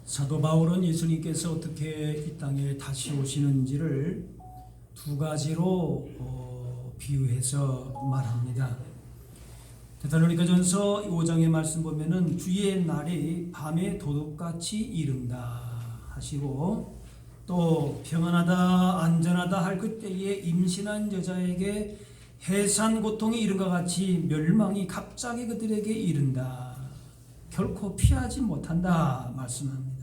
사도 바울은 예수님께서 어떻게 이 땅에 다시 오시는지를 두 가지로 비유해서 말합니다. 데살로니가전서 5장의 말씀 보면은 주의 날이 밤에 도둑같이 이른다 하시고, 또 평안하다 안전하다 할 그때에 임신한 여자에게 해산 고통이 이른 것 같이 멸망이 갑자기 그들에게 이른다, 결코 피하지 못한다 말씀합니다.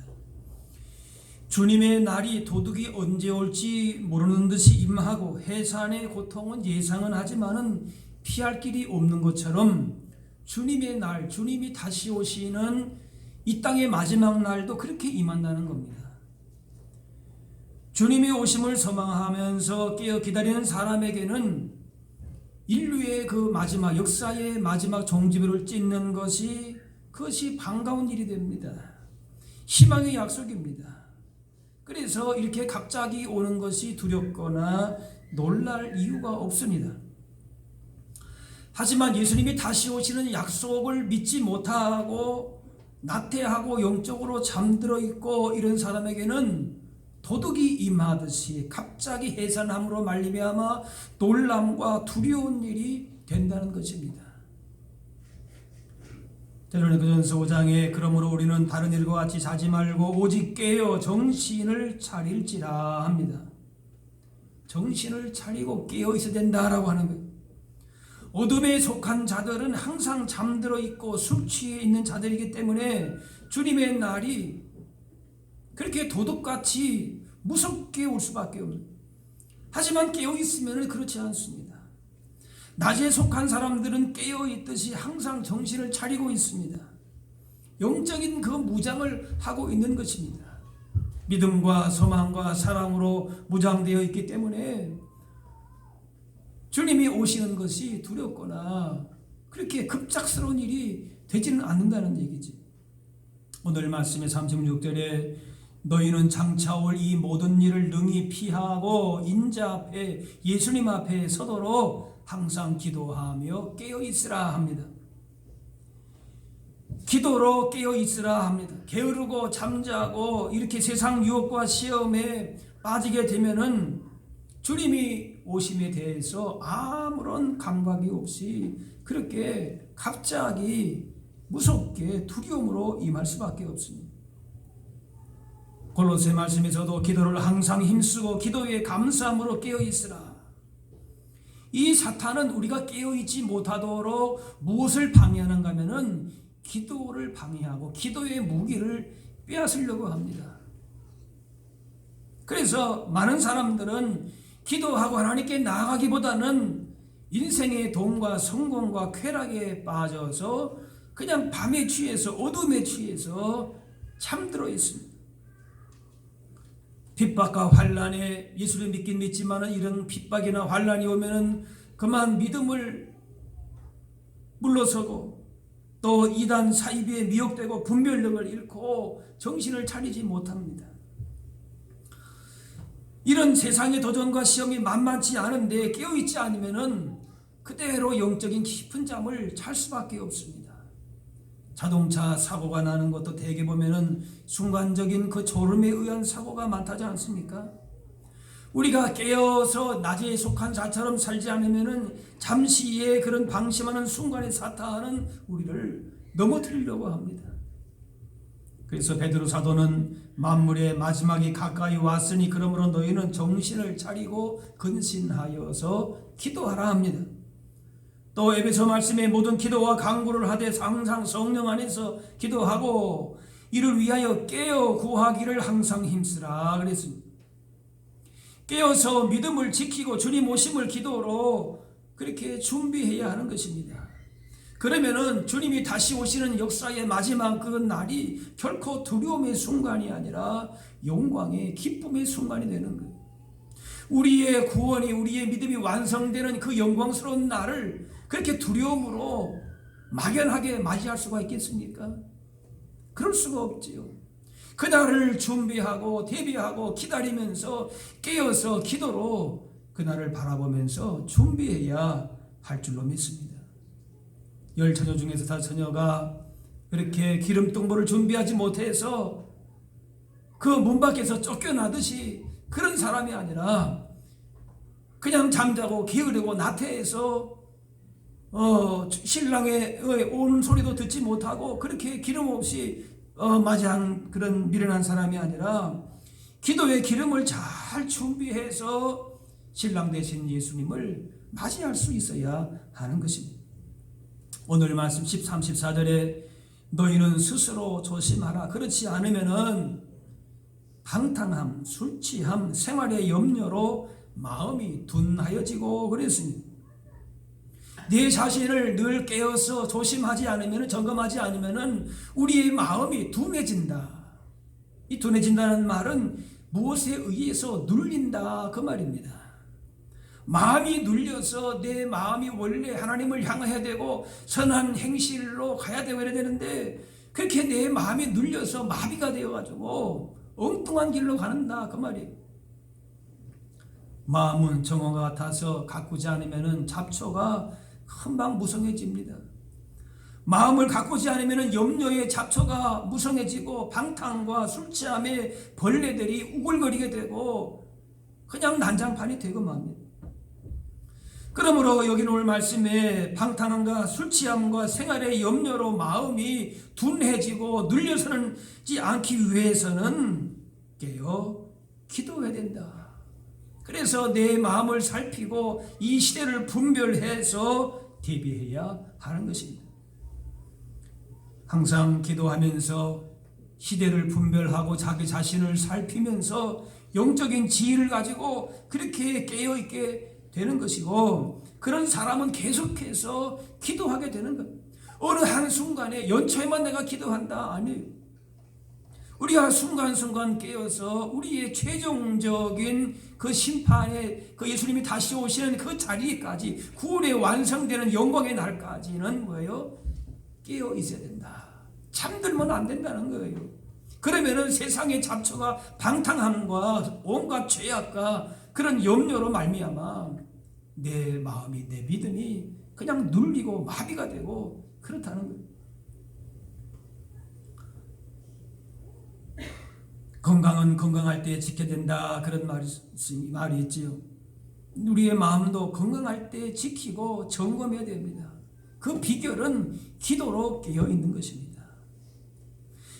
주님의 날이 도둑이 언제 올지 모르는 듯이 임하고 해산의 고통은 예상은 하지만은 피할 길이 없는 것처럼 주님의 날, 주님이 다시 오시는 이 땅의 마지막 날도 그렇게 임한다는 겁니다. 주님의 오심을 소망하면서 깨어 기다리는 사람에게는 인류의 그 마지막, 역사의 마지막 종지부를 찍는 것이, 그것이 반가운 일이 됩니다. 희망의 약속입니다. 그래서 이렇게 갑자기 오는 것이 두렵거나 놀랄 이유가 없습니다. 하지만 예수님이 다시 오시는 약속을 믿지 못하고 나태하고 영적으로 잠들어 있고 이런 사람에게는 도둑이 임하듯이 갑자기 해산함으로 말미암아 놀람과 두려운 일이 된다는 것입니다. 데살로니가전서 5장에 그러므로 우리는 다른 일과 같이 자지 말고 오직 깨어 정신을 차릴지라 합니다. 정신을 차리고 깨어 있어야 된다라고 하는 거예요. 어둠에 속한 자들은 항상 잠들어 있고 술 취해 있는 자들이기 때문에 주님의 날이 그렇게 도둑같이 무섭게 올 수밖에 없는. 하지만 깨어 있으면 그렇지 않습니다. 낮에 속한 사람들은 깨어 있듯이 항상 정신을 차리고 있습니다. 영적인 그 무장을 하고 있는 것입니다. 믿음과 소망과 사랑으로 무장되어 있기 때문에 주님이 오시는 것이 두렵거나 그렇게 급작스러운 일이 되지는 않는다는 얘기지. 오늘 말씀의 36절에 너희는 장차 올 이 모든 일을 능히 피하고 인자 앞에, 예수님 앞에 서도록 항상 기도하며 깨어 있으라 합니다. 기도로 깨어 있으라 합니다. 게으르고 잠자고 이렇게 세상 유혹과 시험에 빠지게 되면은 주님이 오심에 대해서 아무런 감각이 없이 그렇게 갑자기 무섭게 두려움으로 임할 수밖에 없습니다. 골로새 말씀에서도 기도를 항상 힘쓰고 기도에 감사함으로 깨어 있으라. 이 사탄은 우리가 깨어 있지 못하도록 무엇을 방해하는가 하면은 기도를 방해하고 기도의 무기를 빼앗으려고 합니다. 그래서 많은 사람들은 기도하고 하나님께 나아가기보다는 인생의 돈과 성공과 쾌락에 빠져서 그냥 밤에 취해서 어둠에 취해서 잠들어 있습니다. 핍박과 환난에 예수를 믿긴 믿지만 이런 핍박이나 환난이 오면은 그만 믿음을 물러서고 또 이단 사이비에 미혹되고 분별력을 잃고 정신을 차리지 못합니다. 이런 세상의 도전과 시험이 만만치 않은데 깨어있지 않으면은 그대로 영적인 깊은 잠을 잘 수밖에 없습니다. 자동차 사고가 나는 것도 대개 보면은 순간적인 그 졸음에 의한 사고가 많다지 않습니까? 우리가 깨어서 낮에 속한 자처럼 살지 않으면은 잠시의 그런 방심하는 순간의 사탄은 우리를 넘어뜨리려고 합니다. 그래서 베드로 사도는 만물의 마지막이 가까이 왔으니 그러므로 너희는 정신을 차리고 근신하여서 기도하라 합니다. 또 에베소 말씀에 모든 기도와 간구를 하되 항상 성령 안에서 기도하고 이를 위하여 깨어 구하기를 항상 힘쓰라 그랬습니다. 깨어서 믿음을 지키고 주님 오심을 기도로 그렇게 준비해야 하는 것입니다. 그러면은 주님이 다시 오시는 역사의 마지막 그 날이 결코 두려움의 순간이 아니라 영광의 기쁨의 순간이 되는 거예요. 우리의 구원이, 우리의 믿음이 완성되는 그 영광스러운 날을 그렇게 두려움으로 막연하게 맞이할 수가 있겠습니까? 그럴 수가 없지요. 그 날을 준비하고 대비하고 기다리면서 깨어서 기도로 그 날을 바라보면서 준비해야 할 줄로 믿습니다. 10처녀 중에서 5처녀가 그렇게 기름등불을 준비하지 못해서 그 문 밖에서 쫓겨나듯이 그런 사람이 아니라 그냥 잠자고 게으르고 나태해서 신랑의 오는 소리도 듣지 못하고 그렇게 기름 없이 맞이한 그런 미련한 사람이 아니라 기도의 기름을 잘 준비해서 신랑 되신 예수님을 맞이할 수 있어야 하는 것입니다. 오늘 말씀 13, 14절에 너희는 스스로 조심하라. 그렇지 않으면은 방탕함, 술 취함, 생활의 염려로 마음이 둔하여지고 그랬습니다. 내 자신을 늘 깨어서 조심하지 않으면, 점검하지 않으면 우리의 마음이 둔해진다. 이 둔해진다는 말은 무엇에 의해서 눌린다 그 말입니다. 마음이 눌려서 내 마음이 원래 하나님을 향해야 되고 선한 행실로 가야 되고 이래야 되는데 그렇게 내 마음이 눌려서 마비가 되어가지고 엉뚱한 길로 가는다 그 말이에요. 마음은 정오가 같아서 가꾸지 않으면 잡초가 금방 무성해집니다. 마음을 가꾸지 않으면 염려의 잡초가 무성해지고 방탕과 술 취함의 벌레들이 우글거리게 되고 그냥 난장판이 되고 맙니다. 그러므로 여기 오늘 말씀에 방탕함과 술 취함과 생활의 염려로 마음이 둔해지고 눌려서지 않기 위해서는 깨어 기도해야 된다. 그래서 내 마음을 살피고 이 시대를 분별해서 대비해야 하는 것입니다. 항상 기도하면서 시대를 분별하고 자기 자신을 살피면서 영적인 지혜를 가지고 그렇게 깨어있게 되는 것이고 그런 사람은 계속해서 기도하게 되는 것. 어느 한순간에 연초에만 내가 기도한다 아니에요. 우리가 순간순간 깨어서 우리의 최종적인 그 심판에 그 예수님이 다시 오시는 그 자리까지 구원의 완성되는 영광의 날까지는 뭐예요? 깨어 있어야 된다. 잠들면 안 된다는 거예요. 그러면은 세상의 잡초가 방탕함과 온갖 죄악과 그런 염려로 말미암아 내 마음이 내 믿음이 그냥 눌리고 마비가 되고 그렇다는 거예요. 건강은 건강할 때 지켜야 된다 그런 말이 있지요. 우리의 마음도 건강할 때 지키고 점검해야 됩니다. 그 비결은 기도로 깨어 있는 것입니다.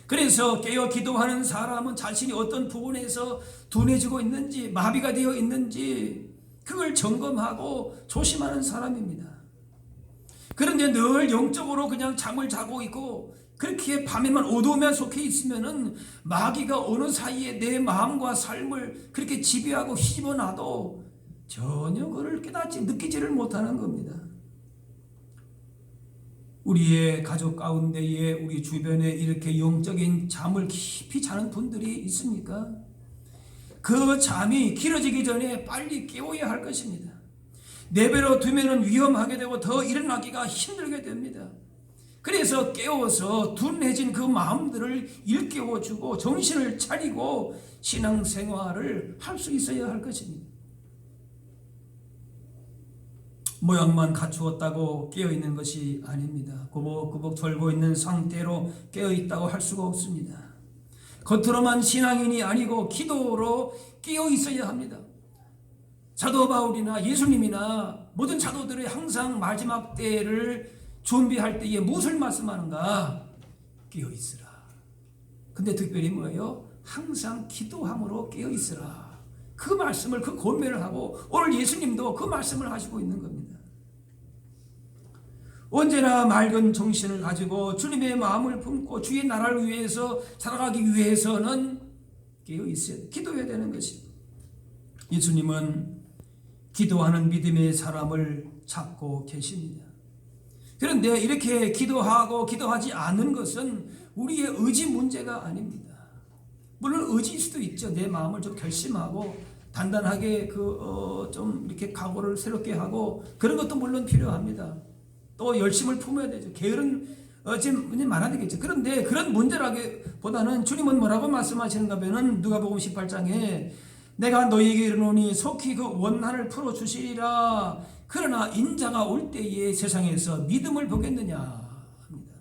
그래서 깨어 기도하는 사람은 자신이 어떤 부분에서 둔해지고 있는지 마비가 되어 있는지 그걸 점검하고 조심하는 사람입니다. 그런데 늘 영적으로 그냥 잠을 자고 있고 그렇게 밤에만 어두움에 속해 있으면은 마귀가 어느 사이에 내 마음과 삶을 그렇게 지배하고 휘집어놔도 전혀 그를 깨닫지 느끼지를 못하는 겁니다. 우리의 가족 가운데에 우리 주변에 이렇게 영적인 잠을 깊이 자는 분들이 있습니까? 그 잠이 길어지기 전에 빨리 깨워야 할 것입니다. 내버려 두면 위험하게 되고 더 일어나기가 힘들게 됩니다. 그래서 깨워서 둔해진 그 마음들을 일깨워주고 정신을 차리고 신앙생활을 할 수 있어야 할 것입니다. 모양만 갖추었다고 깨어있는 것이 아닙니다. 꾸벅꾸벅 졸고 있는 상태로 깨어있다고 할 수가 없습니다. 겉으로만 신앙인이 아니고 기도로 깨어있어야 합니다. 사도 바울이나 예수님이나 모든 사도들이 항상 마지막 때를 준비할 때에 무엇을 말씀하는가? 깨어있으라. 근데 특별히 뭐예요? 항상 기도함으로 깨어있으라. 그 말씀을 그 권면을 하고 오늘 예수님도 그 말씀을 하시고 있는 겁니다. 언제나 맑은 정신을 가지고 주님의 마음을 품고 주의 나라를 위해서 살아가기 위해서는 깨어있어야 돼. 기도해야 되는 것입니다. 예수님은 기도하는 믿음의 사람을 찾고 계십니다. 그런데 이렇게 기도하고 기도하지 않은 것은 우리의 의지 문제가 아닙니다. 물론 의지일 수도 있죠. 내 마음을 좀 결심하고 단단하게 좀 이렇게 각오를 새롭게 하고 그런 것도 물론 필요합니다. 또 열심을 품어야 되죠. 게으른 지금 말아야 되겠죠. 그런데 그런 문제라기보다는 주님은 뭐라고 말씀하시는가 하면은 누가복음 18장에 내가 너희에게 이르노니 속히 그 원한을 풀어주시리라. 그러나 인자가 올 때에 세상에서 믿음을 보겠느냐 합니다.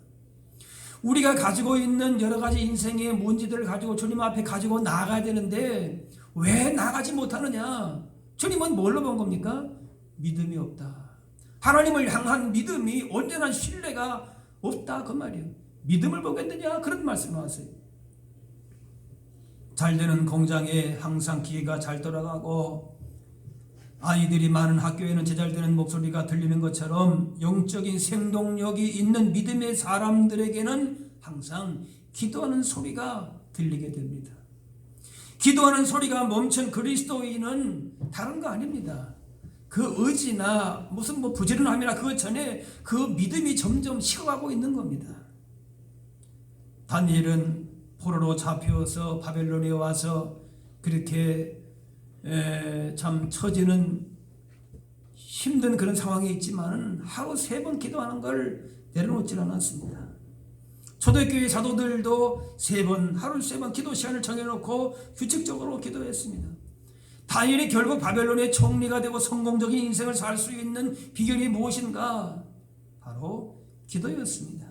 우리가 가지고 있는 여러 가지 인생의 문제들을 가지고 주님 앞에 가지고 나아가야 되는데 왜 나가지 못하느냐? 주님은 뭘로 본 겁니까? 믿음이 없다. 하나님을 향한 믿음이 온전한 신뢰가 없다 그 말이에요. 믿음을 보겠느냐? 그런 말씀을 하세요. 잘 되는 공장에 항상 기계가 잘 돌아가고 아이들이 많은 학교에는 제잘되는 목소리가 들리는 것처럼 영적인 생동력이 있는 믿음의 사람들에게는 항상 기도하는 소리가 들리게 됩니다. 기도하는 소리가 멈춘 그리스도인은 다른 거 아닙니다. 그 의지나 무슨 부지런함이나 그 전에 그 믿음이 점점 식어가고 있는 겁니다. 다니엘은 포로로 잡혀서 바벨론에 와서 그렇게 참 처지는 힘든 그런 상황에 있지만 하루 3번 기도하는 걸 내려놓지 않았습니다. 초대교회 사도들도 하루 3번 기도 시간을 정해놓고 규칙적으로 기도했습니다. 다니엘이 결국 바벨론의 총리가 되고 성공적인 인생을 살 수 있는 비결이 무엇인가? 바로 기도였습니다.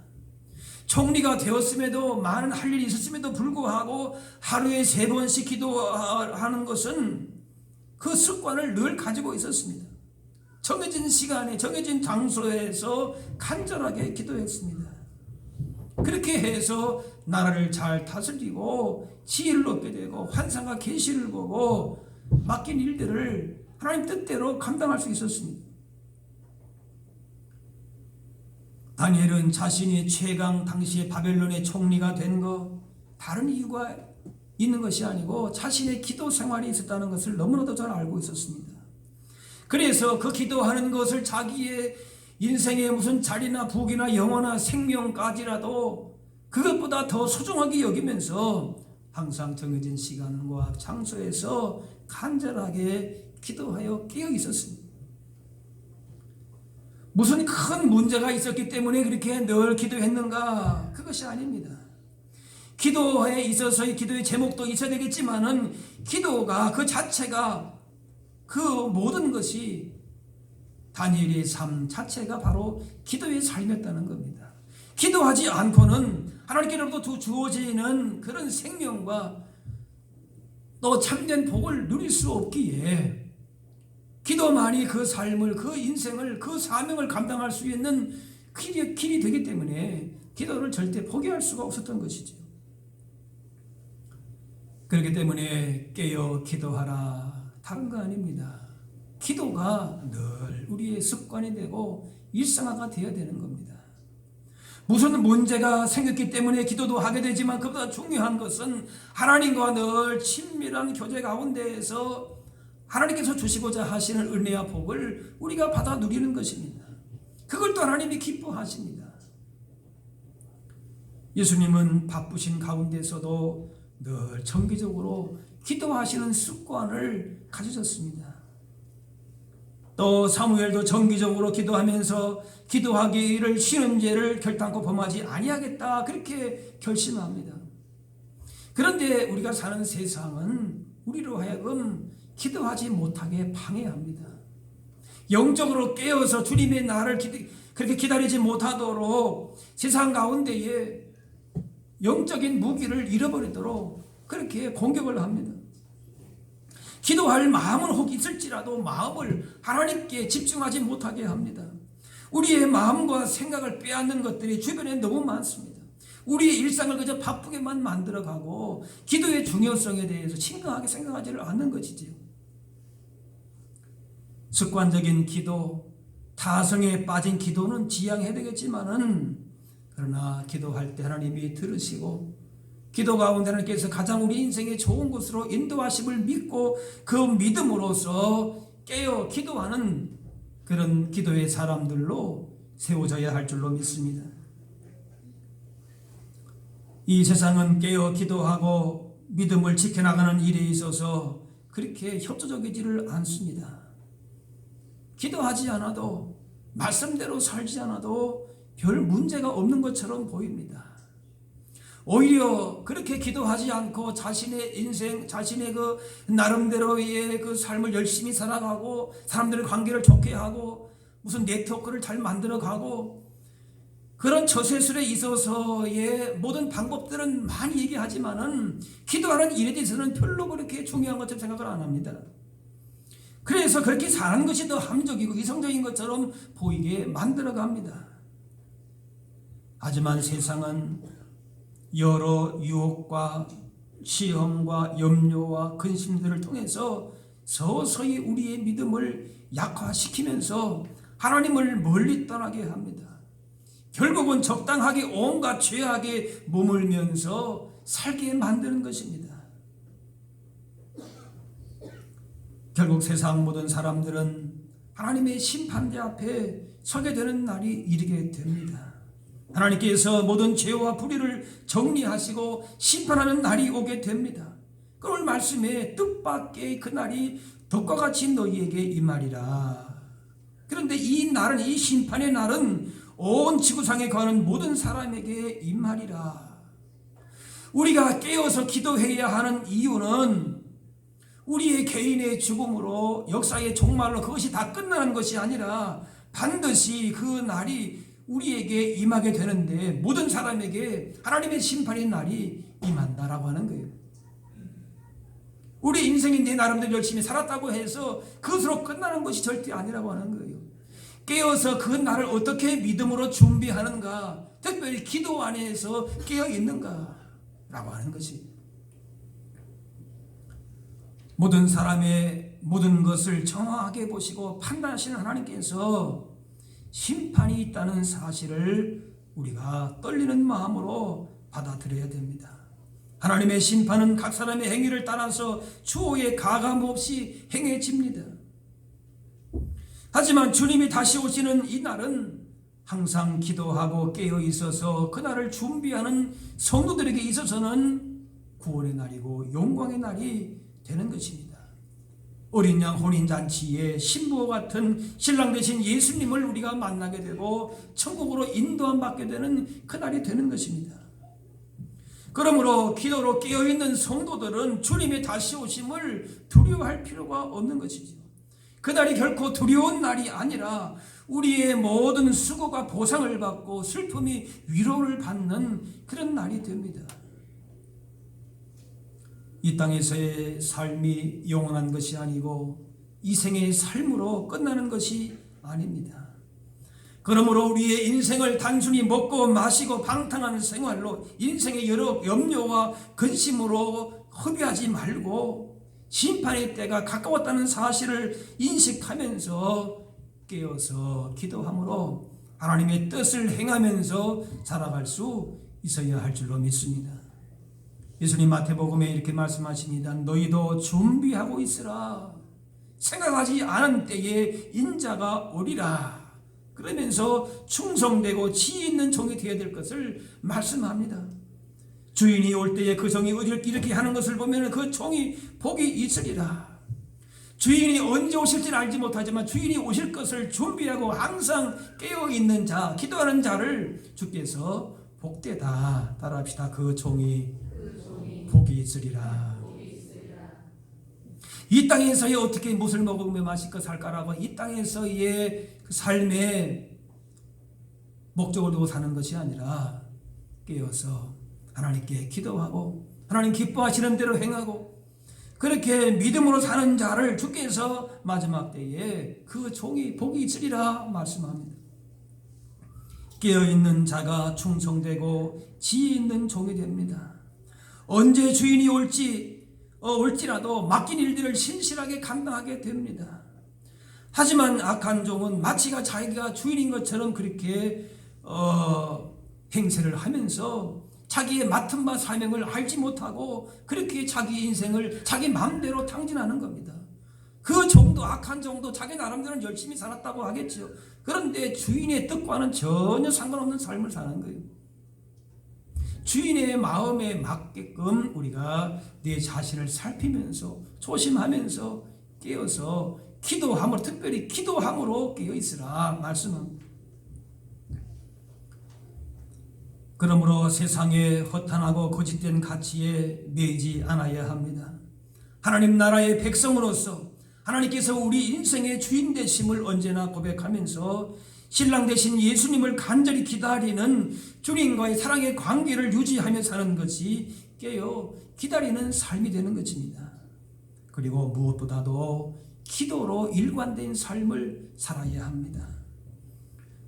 총리가 되었음에도 많은 할 일이 있었음에도 불구하고 하루에 3번씩 기도하는 것은 그 습관을 늘 가지고 있었습니다. 정해진 시간에 정해진 장소에서 간절하게 기도했습니다. 그렇게 해서 나라를 잘 다스리고 지혜를 얻게 되고 환상과 계시를 보고 맡긴 일들을 하나님 뜻대로 감당할 수 있었습니다. 다니엘은 자신이 최강 당시의 바벨론의 총리가 된 거 다른 이유가 있는 것이 아니고 자신의 기도 생활이 있었다는 것을 너무나도 잘 알고 있었습니다. 그래서 그 기도하는 것을 자기의 인생의 무슨 자리나 부귀나 영혼이나 생명까지라도 그것보다 더 소중하게 여기면서 항상 정해진 시간과 장소에서 간절하게 기도하여 깨어 있었습니다. 무슨 큰 문제가 있었기 때문에 그렇게 늘 기도했는가? 그것이 아닙니다. 기도에 있어서의 기도의 제목도 있어야 되겠지만은 기도가 그 자체가 그 모든 것이 다니엘의 삶 자체가 바로 기도의 삶이었다는 겁니다. 기도하지 않고는 하나님께로부터 주어지는 그런 생명과 또 참된 복을 누릴 수 없기에 기도만이 그 삶을, 그 인생을, 그 사명을 감당할 수 있는 길이 되기 때문에 기도를 절대 포기할 수가 없었던 것이죠. 그렇기 때문에 깨어 기도하라. 다른 거 아닙니다. 기도가 늘 우리의 습관이 되고 일상화가 되어야 되는 겁니다. 무슨 문제가 생겼기 때문에 기도도 하게 되지만 그보다 중요한 것은 하나님과 늘 친밀한 교제 가운데에서 하나님께서 주시고자 하시는 은혜와 복을 우리가 받아 누리는 것입니다. 그걸 또 하나님이 기뻐하십니다. 예수님은 바쁘신 가운데서도 늘 정기적으로 기도하시는 습관을 가지셨습니다. 또 사무엘도 정기적으로 기도하면서 기도하기를 쉬는 죄를 결단코 범하지 아니하겠다 그렇게 결심합니다. 그런데 우리가 사는 세상은 우리로 하여금 기도하지 못하게 방해합니다. 영적으로 깨어서 주님의 나를 그렇게 기다리지 못하도록 세상 가운데에 영적인 무기를 잃어버리도록 그렇게 공격을 합니다. 기도할 마음은 혹 있을지라도 마음을 하나님께 집중하지 못하게 합니다. 우리의 마음과 생각을 빼앗는 것들이 주변에 너무 많습니다. 우리의 일상을 그저 바쁘게만 만들어가고 기도의 중요성에 대해서 심각하게 생각하지를 않는 것이지요. 습관적인 기도, 타성에 빠진 기도는 지양해야 되겠지만은 그러나 기도할 때 하나님이 들으시고 기도 가운데 하나님께서 가장 우리 인생의 좋은 곳으로 인도하심을 믿고 그 믿음으로써 깨어 기도하는 그런 기도의 사람들로 세워져야 할 줄로 믿습니다. 이 세상은 깨어 기도하고 믿음을 지켜나가는 일에 있어서 그렇게 협조적이지를 않습니다. 기도하지 않아도 말씀대로 살지 않아도 별 문제가 없는 것처럼 보입니다. 오히려 그렇게 기도하지 않고 자신의 인생, 자신의 그 나름대로의 그 삶을 열심히 살아가고 사람들의 관계를 좋게 하고 무슨 네트워크를 잘 만들어가고 그런 처세술에 있어서의 모든 방법들은 많이 얘기하지만은 기도하는 일에 대해서는 별로 그렇게 중요한 것처럼 생각을 안 합니다. 그래서 그렇게 사는 것이 더 함정이고 이성적인 것처럼 보이게 만들어 갑니다. 하지만 세상은 여러 유혹과 시험과 염려와 근심들을 통해서 서서히 우리의 믿음을 약화시키면서 하나님을 멀리 떠나게 합니다. 결국은 적당하게 온갖 죄악에 머물면서 살게 만드는 것입니다. 결국 세상 모든 사람들은 하나님의 심판대 앞에 서게 되는 날이 이르게 됩니다. 하나님께서 모든 죄와 불의를 정리하시고 심판하는 날이 오게 됩니다. 그럴 말씀에 뜻밖의 그 날이 덕과 같이 너희에게 임하리라. 그런데 이 날은, 이 심판의 날은 온 지구상에 거하는 모든 사람에게 임하리라. 우리가 깨어서 기도해야 하는 이유는 우리의 개인의 죽음으로 역사의 종말로 그것이 다 끝나는 것이 아니라 반드시 그 날이 우리에게 임하게 되는데 모든 사람에게 하나님의 심판의 날이 임한다라고 하는 거예요. 우리 인생이 내 나름대로 열심히 살았다고 해서 그것으로 끝나는 것이 절대 아니라고 하는 거예요. 깨어서 그 날을 어떻게 믿음으로 준비하는가, 특별히 기도 안에서 깨어 있는가 라고 하는 것이, 모든 사람의 모든 것을 정확하게 보시고 판단하시는 하나님께서 심판이 있다는 사실을 우리가 떨리는 마음으로 받아들여야 됩니다. 하나님의 심판은 각 사람의 행위를 따라서 추후에 가감없이 행해집니다. 하지만 주님이 다시 오시는 이 날은 항상 기도하고 깨어 있어서 그 날을 준비하는 성도들에게 있어서는 구원의 날이고 영광의 날이 되는 것입니다. 어린 양 혼인잔치에 신부와 같은 신랑 되신 예수님을 우리가 만나게 되고 천국으로 인도함 받게 되는 그 날이 되는 것입니다. 그러므로 기도로 깨어있는 성도들은 주님의 다시 오심을 두려워할 필요가 없는 것이죠. 그 날이 결코 두려운 날이 아니라 우리의 모든 수고가 보상을 받고 슬픔이 위로를 받는 그런 날이 됩니다. 이 땅에서의 삶이 영원한 것이 아니고 이 생의 삶으로 끝나는 것이 아닙니다. 그러므로 우리의 인생을 단순히 먹고 마시고 방탕한 생활로, 인생의 여러 염려와 근심으로 허비하지 말고 심판의 때가 가까웠다는 사실을 인식하면서 깨어서 기도함으로 하나님의 뜻을 행하면서 살아갈 수 있어야 할 줄로 믿습니다. 예수님 마태복음에 이렇게 말씀하십니다. 너희도 준비하고 있으라. 생각하지 않은 때에 인자가 오리라. 그러면서 충성되고 지혜 있는 종이 되어야 될 것을 말씀합니다. 주인이 올 때에 그 종이 이렇게 하는 것을 보면 그 종이 복이 있으리라. 주인이 언제 오실지는 알지 못하지만 주인이 오실 것을 준비하고 항상 깨어있는 자, 기도하는 자를 주께서 복되다. 따라합시다. 그 종이 복이 있으리라. 이 땅에서의 어떻게 무엇을 먹으며 마실까 살까라고 이 땅에서의 그 삶의 목적을 두고 사는 것이 아니라 깨어서 하나님께 기도하고 하나님 기뻐하시는 대로 행하고 그렇게 믿음으로 사는 자를 주께서 마지막 때에 그 종이 복이 있으리라 말씀합니다. 깨어있는 자가 충성되고 지혜 있는 종이 됩니다. 언제 주인이 올지라도 맡긴 일들을 신실하게 감당하게 됩니다. 하지만 악한 종은 마치가 자기가 주인인 것처럼 그렇게 행세를 하면서 자기의 맡은 바 사명을 알지 못하고 그렇게 자기 인생을 자기 마음대로 탕진하는 겁니다. 그 종도, 악한 종도 자기 나름대로 열심히 살았다고 하겠죠. 그런데 주인의 뜻과는 전혀 상관없는 삶을 사는 거예요. 주인의 마음에 맞게끔 우리가 내 자신을 살피면서 조심하면서 깨어서 기도함으로, 특별히 기도함으로 깨어 있으라 말씀합니다. 그러므로 세상의 허탄하고 거짓된 가치에 매이지 않아야 합니다. 하나님 나라의 백성으로서 하나님께서 우리 인생의 주인 되심을 언제나 고백하면서 신랑 되신 예수님을 간절히 기다리는 주님과의 사랑의 관계를 유지하며 사는 것이 깨어 기다리는 삶이 되는 것입니다. 그리고 무엇보다도 기도로 일관된 삶을 살아야 합니다.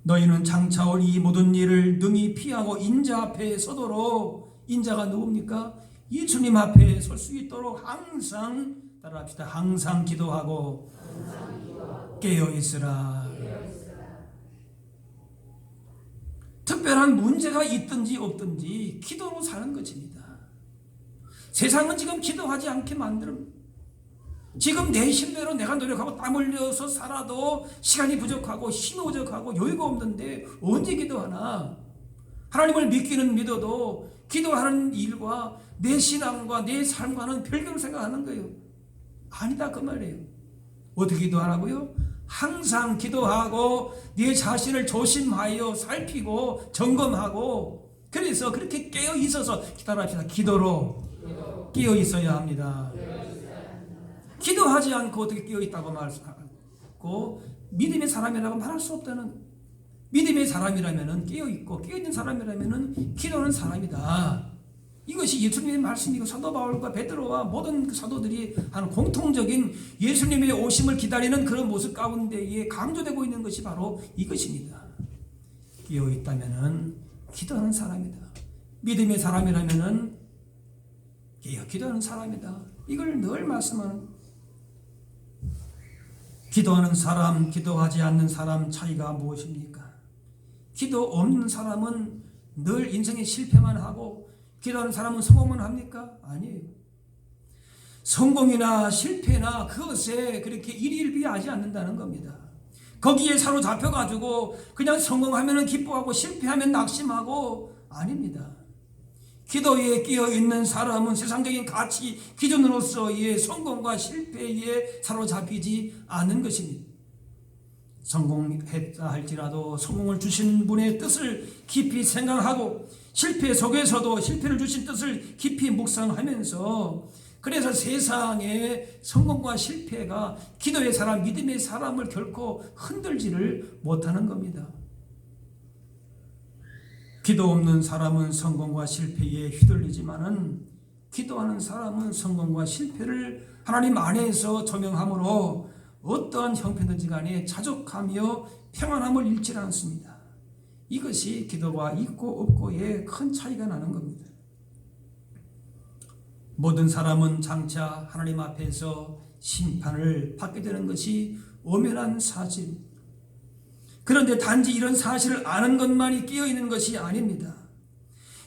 너희는 장차 올 이 모든 일을 능히 피하고 인자 앞에 서도록, 인자가 누굽니까? 예수님 앞에 설 수 있도록 항상, 따라합시다. 항상 기도하고 깨어 있으라. 특별한 문제가 있든지 없든지 기도로 사는 것입니다. 세상은 지금 기도하지 않게 만들면, 지금 내 힘대로 내가 노력하고 땀 흘려서 살아도 시간이 부족하고 힘이 부족하고 여유가 없는데 언제 기도하나? 하나님을 믿기는 믿어도 기도하는 일과 내 신앙과 내 삶과는 별개로 생각하는 거예요. 아니다 그 말이에요. 어떻게 기도하라고요? 항상 기도하고 내 자신을 조심하여 살피고 점검하고, 그래서 그렇게 깨어 있어서 기도합시다. 기도로 깨어 있어야 합니다. 기도하지 않고 어떻게 깨어 있다고 말하고 믿음의 사람이라고 말할 수 없다는, 믿음의 사람이라면 깨어 있고 깨어 있는 사람이라면 기도하는 사람이다. 이것이 예수님의 말씀이고 사도 바울과 베드로와 모든 사도들이 하는 공통적인 예수님의 오심을 기다리는 그런 모습 가운데에 강조되고 있는 것이 바로 이것입니다. 깨어 있다면은 기도하는 사람이다. 믿음의 사람이라면은 깨어 기도하는 사람이다. 이걸 늘 말씀하는. 기도하는 사람, 기도하지 않는 사람 차이가 무엇입니까? 기도 없는 사람은 늘 인생에 실패만 하고, 기도하는 사람은 성공만 합니까? 아니에요. 성공이나 실패나 그것에 그렇게 일일비하지 않는다는 겁니다. 거기에 사로잡혀가지고 그냥 성공하면 기뻐하고 실패하면 낙심하고, 아닙니다. 기도에 끼어 있는 사람은 세상적인 가치 기준으로서의 성공과 실패에 사로잡히지 않는 것입니다. 성공했다 할지라도 성공을 주신 분의 뜻을 깊이 생각하고, 실패 속에서도 실패를 주신 뜻을 깊이 묵상하면서, 그래서 세상의 성공과 실패가 기도의 사람, 믿음의 사람을 결코 흔들지를 못하는 겁니다. 기도 없는 사람은 성공과 실패에 휘둘리지만은, 기도하는 사람은 성공과 실패를 하나님 안에서 조명함으로 어떠한 형편든지 간에 자족하며 평안함을 잃지 않습니다. 이것이 기도가 있고 없고의 큰 차이가 나는 겁니다. 모든 사람은 장차 하나님 앞에서 심판을 받게 되는 것이 엄연한 사실입니다. 그런데 단지 이런 사실을 아는 것만이 끼어있는 것이 아닙니다.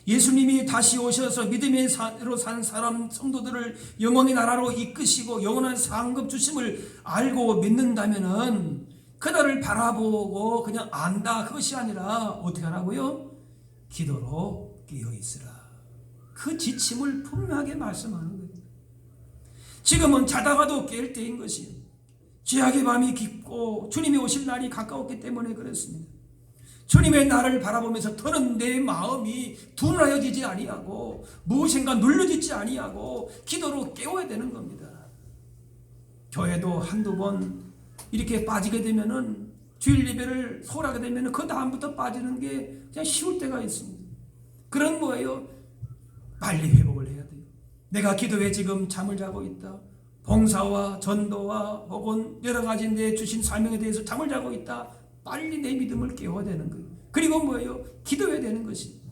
예수님이 다시 오셔서 믿음의 산으로 산 사람 성도들을 영원의 나라로 이끄시고 영원한 상급 주심을 알고 믿는다면은 그날을 바라보고 그냥 안다, 그것이 아니라 어떻게 하라고요? 기도로 깨어있으라. 그 지침을 분명하게 말씀하는 거예요. 지금은 자다가도 깰 때인 것이에요. 죄악의 밤이 깊고 주님이 오실 날이 가까웠기 때문에 그렇습니다. 주님의 날을 바라보면서 더는 내 마음이 둔하여지지 아니하고 무엇인가 눌러지지 아니하고 기도로 깨워야 되는 겁니다. 교회도 한두 번 이렇게 빠지게 되면은, 주일 예배를 소홀하게 되면은 그 다음부터 빠지는 게 그냥 쉬울 때가 있습니다. 그런 거예요. 빨리 회복을 해야 돼요. 내가 기도에 지금 잠을 자고 있다. 봉사와 전도와 혹은 여러 가지 내 주신 사명에 대해서 잠을 자고 있다. 빨리 내 믿음을 깨워야 되는 거예요. 그리고 뭐예요? 기도해야 되는 것입니다.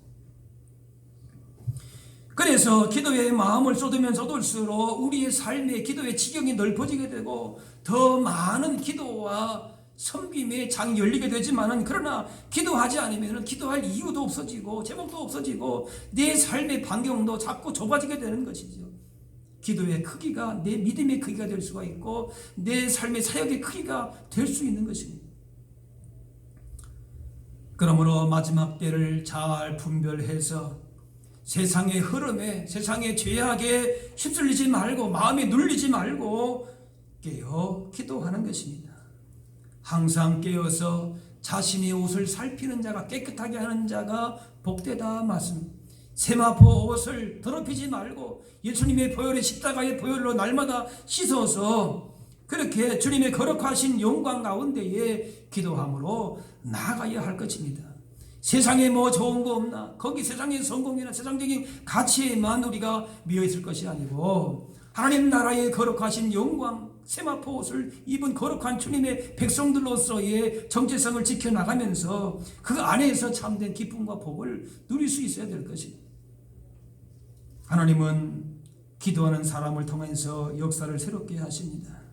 그래서 기도에 마음을 쏟으면 쏟을수록 우리의 삶의 기도의 지경이 넓어지게 되고 더 많은 기도와 섬김의 장이 열리게 되지만은, 그러나 기도하지 않으면 기도할 이유도 없어지고 제목도 없어지고 내 삶의 반경도 자꾸 좁아지게 되는 것이죠. 기도의 크기가 내 믿음의 크기가 될 수가 있고 내 삶의 사역의 크기가 될 수 있는 것입니다. 그러므로 마지막 때를 잘 분별해서 세상의 흐름에, 세상의 죄악에 휩쓸리지 말고 마음이 눌리지 말고 깨어 기도하는 것입니다. 항상 깨어서 자신의 옷을 살피는 자가, 깨끗하게 하는 자가 복되다 말씀. 세마포 옷을 더럽히지 말고 예수님의 보혈의 십자가의 보혈로 날마다 씻어서 그렇게 주님의 거룩하신 영광 가운데에 기도함으로 나아가야 할 것입니다. 세상에 뭐 좋은 거 없나? 거기 세상의 성공이나 세상적인 가치에만 우리가 미어있을 것이 아니고 하나님 나라의 거룩하신 영광, 세마포 옷을 입은 거룩한 주님의 백성들로서의 정체성을 지켜나가면서 그 안에서 참된 기쁨과 복을 누릴 수 있어야 될 것입니다. 하나님은 기도하는 사람을 통해서 역사를 새롭게 하십니다.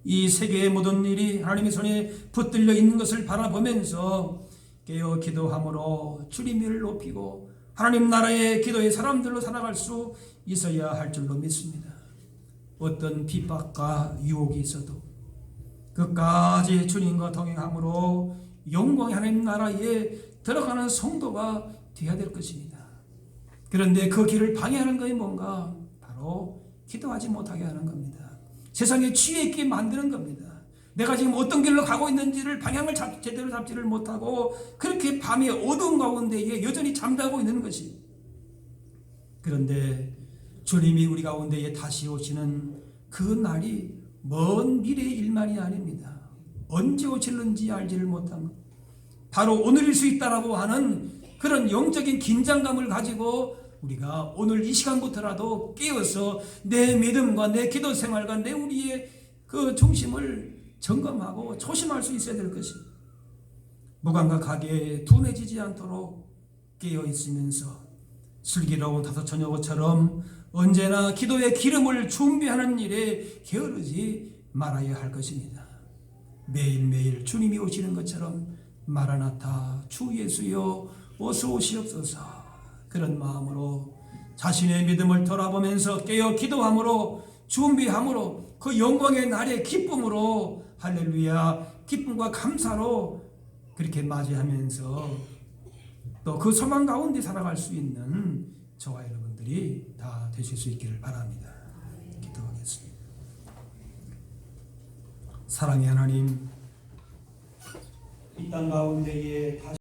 이 세계의 모든 일이 하나님의 손에 붙들려 있는 것을 바라보면서 깨어 기도함으로 주님을 높이고 하나님 나라의 기도의 사람들로 살아갈 수 있어야 할 줄로 믿습니다. 어떤 핍박과 유혹이 있어도 끝까지 주님과 동행함으로 영광의 하나님 나라에 들어가는 성도가 되어야 될 것입니다. 그런데 그 길을 방해하는 것이 뭔가? 바로 기도하지 못하게 하는 겁니다. 세상에 취해 있게 만드는 겁니다. 내가 지금 어떤 길로 가고 있는지를 방향을 제대로 잡지를 못하고 그렇게 밤의 어두운 가운데에 여전히 잠자고 있는 것이. 그런데 주님이 우리 가운데에 다시 오시는 그 날이 먼 미래의 일만이 아닙니다. 언제 오실는지 알지를 못한 바로 오늘일 수 있다라고 하는 그런 영적인 긴장감을 가지고 우리가 오늘 이 시간부터라도 깨어서 내 믿음과 내 기도 생활과 내 우리의 그 중심을 점검하고 조심할 수 있어야 될 것입니다. 무감각하게 둔해지지 않도록 깨어 있으면서 슬기로운 다섯 처녀처럼 언제나 기도의 기름을 준비하는 일에 게으르지 말아야 할 것입니다. 매일매일 주님이 오시는 것처럼 마라나타 주 예수여 어서 오시옵소서, 그런 마음으로 자신의 믿음을 돌아보면서 깨어 기도함으로 준비함으로 그 영광의 날의 기쁨으로 할렐루야 기쁨과 감사로 그렇게 맞이하면서 또 그 소망 가운데 살아갈 수 있는 저와 여러분들이 다 되실 수 있기를 바랍니다. 기도하겠습니다. 사랑의 하나님, 이 땅 가운데에 다시